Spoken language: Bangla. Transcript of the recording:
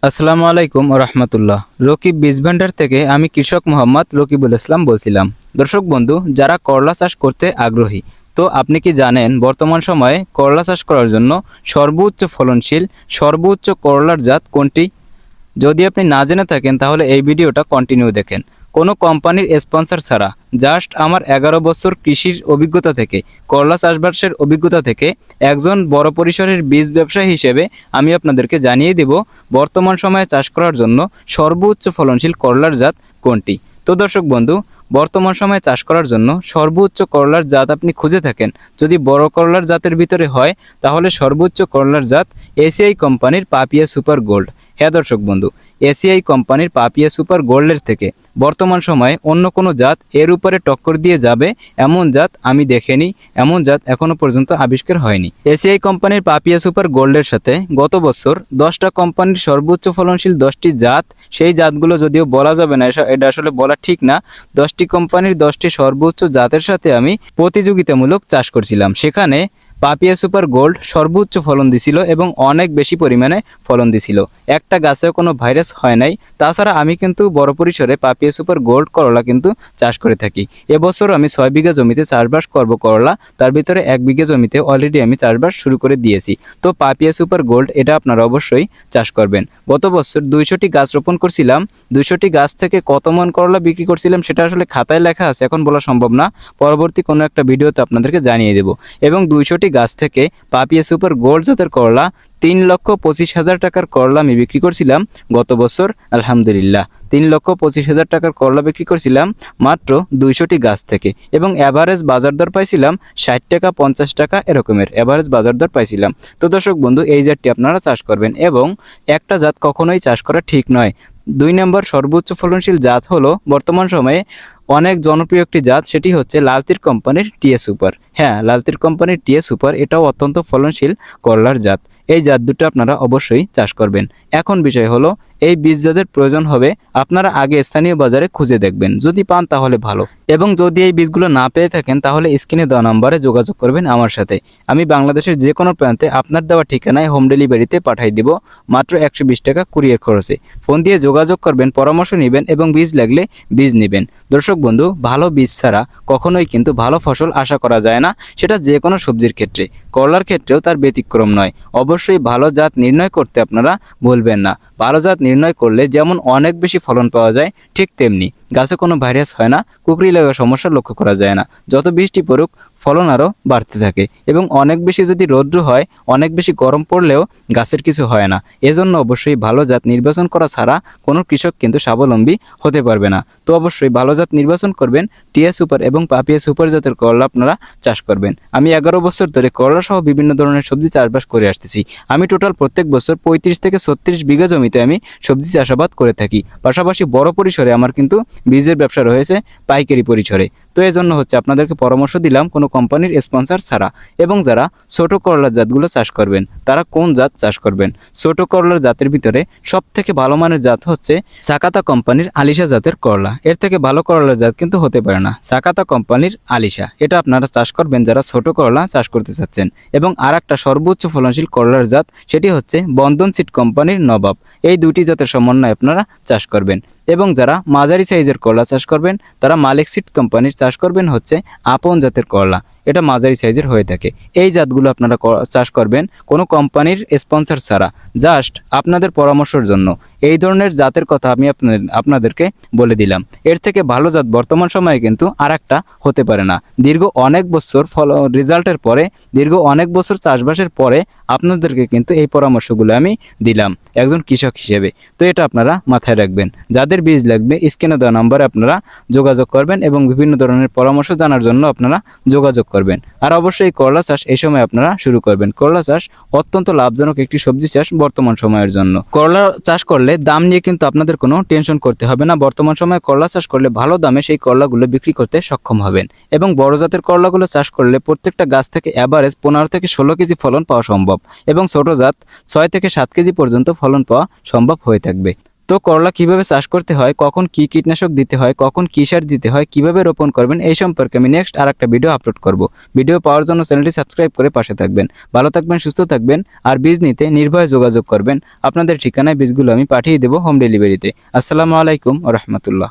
আসসালামু আলাইকুম রহমতুল্লাহ। রকিব বীজ ভান্ডার থেকে আমি কৃষক মোহাম্মদ রকিবুল ইসলাম বলছিলাম। দর্শক বন্ধু, যারা করলা চাষ করতে আগ্রহী, তো আপনি কি জানেন বর্তমান সময়ে করলা চাষ করার জন্য সর্বোচ্চ ফলনশীল সর্বোচ্চ করলার জাত কোনটি? যদি আপনি না জেনে থাকেন তাহলে এই ভিডিওটা কন্টিনিউ দেখেন। কোনো কোম্পানির স্পন্সর ছাড়া, জাস্ট আমার 11 বছর কৃষির অভিজ্ঞতা থেকে, করলা চাষবাসের অভিজ্ঞতা থেকে, একজন বড় পরিসরের বীজ ব্যবসায়ী হিসেবে আমি আপনাদেরকে জানিয়ে দেব বর্তমান সময়ে চাষ করার জন্য সর্বোচ্চ ফলনশীল করলার জাত কোনটি। তো দর্শক বন্ধু, বর্তমান সময়ে চাষ করার জন্য সর্বোচ্চ করলার জাত আপনি খুঁজে থাকেন, যদি বড় করলার জাতের ভিতরে হয় তাহলে সর্বোচ্চ করলার জাত এসিআই কোম্পানির পাপিয়া সুপার গোল্ড। হ্যাঁ দর্শক বন্ধু, এসিআই কোম্পানির পাপিয়া সুপার গোল্ডের থেকে বর্তমান সময়ে অন্য কোনো জাত এর উপরে টক্কর দিয়ে যাবে এমন জাত আমি দেখিনি, এমন জাত এখনো পর্যন্ত আবিষ্কার হয়নি। এসিআই কোম্পানির পাপিয়া সুপার গোল্ডের সাথে গত বছর 10টা কোম্পানির সর্বোচ্চ ফলনশীল 10টি জাত, সেই জাতগুলো যদিও বলা যাবে না, এটা আসলে বলা ঠিক না, 10টি কোম্পানির 10টি সর্বোচ্চ জাতের সাথে আমি প্রতিযোগিতামূলক চাষ করছিলাম। সেখানে পাপিয়া সুপার গোল্ড সর্বোচ্চ ফলন দিছিল এবং অনেক বেশি পরিমাণে ফলন দিছিল, একটা গাছেও কোনো ভাইরাস হয় নাই। তাছাড়া আমি কিন্তু বড় পরিসরে পাপিয়া সুপার গোল্ড করলা কিন্তু চাষ করে থাকি। এবছর আমি 6 বিঘা জমিতে চাষবাস করব করলা, তার ভিতরে 1 বিঘা জমিতে অলরেডি আমি চাষবাস শুরু করে দিয়েছি। তো পাপিয়া সুপার গোল্ড এটা আপনারা অবশ্যই চাষ করবেন। গত বছর 200টি গাছ রোপণ করছিলাম, 200টি গাছ থেকে কত মন করলা বিক্রি করছিলাম সেটা আসলে খাতায় লেখা আছে, এখন বলা সম্ভব না, পরবর্তী কোনো একটা ভিডিওতে আপনাদেরকে জানিয়ে দেব। এবং 200টি গাছ থেকে পাপিয়া সুপার গোল্ড জাতের করলা 3,25,000 টাকার করলা আমি বিক্রি করছিলাম গত বছর। আলহামদুলিল্লাহ 3,25,000 টাকার করলা বিক্রি করছিলাম মাত্র 200টি গাছ থেকে, এবং অ্যাভারেজ বাজার দর পাইছিলাম 60 টাকা 50 টাকা এরকমের অ্যাভারেজ বাজার দর পাইছিলাম। তো দর্শক বন্ধু, এই জাতটি আপনারা চাষ করবেন, এবং একটা জাত কখনোই চাষ করা ঠিক নয়। 2 নম্বর সর্বোচ্চ ফলনশীল জাত হলো বর্তমান সময়ে অনেক জনপ্রিয় একটি জাত, সেটি হচ্ছে লালতির কোম্পানির টিএ সুপার। হ্যাঁ, লালতির কোম্পানির টিএ সুপার এটাও অত্যন্ত ফলনশীল করলার জাত। এই জাত দুটো আপনারা অবশ্যই চাষ করবেন। এখন বিষয় হলো, এই বীজ যাদের প্রয়োজন হবে আপনারা আগে স্থানীয় বাজারে খুঁজে দেখবেন, যদি পান তাহলে ভালো, এবং যদি এই বীজগুলো না পেয়ে থাকেন তাহলে স্ক্রিনে দেওয়া নম্বরে যোগাযোগ করবেন আমার সাথে। আমি বাংলাদেশের যে কোনো প্রান্তে আপনার দেওয়া ঠিকানায় হোম ডেলিভারিতে পাঠিয়ে দিব, মাত্র 120 টাকা কুরিয়ার খরচে। ফোন দিয়ে যোগাযোগ করবেন, পরামর্শ নেবেন এবং বীজ লাগলে বীজ নেবেন। দর্শক বন্ধু, ভালো বীজ ছাড়া কখনোই কিন্তু ভালো ফসল আশা করা যায় না, সেটা যে কোনো সবজির ক্ষেত্রে, করলার ক্ষেত্রেও তার ব্যতিক্রম নয়। অবশ্যই ভালো জাত নির্ণয় করতে আপনারা ভুলবেন না। ভালো জাত নির্ণয় করলে যেমন অনেক বেশি ফলন পাওয়া যায়, ঠিক তেমনি গাছে কোনো ভাইরাস হয় না, কুকরি লাগার সমস্যা লক্ষ্য করা যায় না। যত বৃষ্টি পড়ুক ফলন আরও বাড়তে থাকে, এবং অনেক বেশি যদি রৌদ্র হয়, অনেক বেশি গরম পড়লেও গাছের কিছু হয় না। এজন্য অবশ্যই ভালো জাত নির্বাচন করা ছাড়া কোনো কৃষক কিন্তু স্বাবলম্বী হতে পারবে না। তো অবশ্যই ভালো জাত নির্বাচন করবেন, টিএ সুপার এবং পাপিয়া সুপার জাতের করলা আপনারা চাষ করবেন। আমি 11 বছর ধরে করলা সহ বিভিন্ন ধরনের সবজি চাষবাস করে আসতেছি। আমি টোটাল প্রত্যেক বছর 35 থেকে 36 বিঘা জমিতে আমি সবজি চাষাবাদ করে থাকি। পাশাপাশি বড় পরিসরে আমার কিন্তু বীজের ব্যবসা রয়েছে পাইকারি পরিসরে। তো এই জন্য হচ্ছে আপনাদেরকে পরামর্শ দিলাম কোনো কোম্পানির স্পন্সর ছাড়া। এবং যারা ছোট করলার জাতগুলো চাষ করবেন তারা কোন জাত চাষ করবেন? ছোট করলার জাতের ভিতরে সব থেকে ভালো মানের জাত হচ্ছে সাকাতা কোম্পানির আলিশা জাতের করলা। এর থেকে ভালো করলার জাত কিন্তু হতে পারে না। সাকাতা কোম্পানির আলিশা এটা আপনারা চাষ করবেন যারা ছোট করলা চাষ করতে চাচ্ছেন। এবং আর একটা সর্বোচ্চ ফলনশীল করলার জাত, সেটি হচ্ছে বন্ধন সিড কোম্পানির নবাব। এই দুটি জাতের সমন্বয়ে আপনারা চাষ করবেন। এবং যারা মাঝারি সাইজের করলা চাষ করবেন তারা মালিক সিড কোম্পানির চাষ করবেন হচ্ছে আপন জাতের করলা, এটা মাঝারি সাইজের হয়ে থাকে। এই জাতগুলো আপনারা চাষ করবেন কোনো কোম্পানির স্পন্সর ছাড়া, জাস্ট আপনাদের পরামর্শের জন্য। এই ধরনের জাতের কথা আমি আপনাদেরকে বলে দিলাম। এর থেকে ভালো জাত বর্তমান সময়ে কিন্তু আর একটা হতে পারে না। দীর্ঘ অনেক বছর রেজাল্টের পরে, দীর্ঘ অনেক বছর চাষবাসের পরে আপনাদেরকে কিন্তু এই পরামর্শগুলো আমি দিলাম একজন কৃষক হিসেবে। তো এটা আপনারা মাথায় রাখবেন। যাদের বীজ লাগবে স্ক্রিনে দেওয়া নম্বরে আপনারা যোগাযোগ করবেন, এবং বিভিন্ন ধরনের পরামর্শ জানার জন্য আপনারা যোগাযোগ করবেন। আর অবশ্যই করলা চাষ এই সময় আপনারা শুরু করবেন। করলা চাষ অত্যন্ত লাভজনক একটি সবজি চাষ বর্তমান সময়ের জন্য। করলা চাষ করলে দাম নিয়ে কিন্তু আপনাদের কোনো টেনশন করতে হবে না। বর্তমান সময়ে করলা চাষ করলে ভালো দামে সেই করলাগুলো বিক্রি করতে সক্ষম হবেন। এবং বড় জাতের করলাগুলো চাষ করলে প্রত্যেকটা গাছ থেকে অ্যাভারেজ 15 থেকে 16 কেজি ফলন পাওয়া সম্ভব, এবং ছোট জাত 6 থেকে 7 কেজি পর্যন্ত ফলন পাওয়া সম্ভব হয়ে থাকবে। তো করলা কিভাবে চাষ করতে হয়, কখন কি কীটনাশক দিতে হয়, কখন কি সার দিতে হয়, কিভাবে রোপণ করবেন, এই সম্পর্কে আমি নেক্সট আরেকটা ভিডিও আপলোড করব। ভিডিও পাওয়ার জন্য চ্যানেলটি সাবস্ক্রাইব করে পাশে থাকবেন। ভালো থাকবেন, সুস্থ থাকবেন, আর বীজ নিতে নির্ভয়ে যোগাযোগ করবেন। আপনাদের ঠিকানায় বীজগুলো আমি পাঠিয়ে দেবো হোম ডেলিভারিতে। আসসালামু আলাইকুম ওয়া রাহমাতুল্লাহ।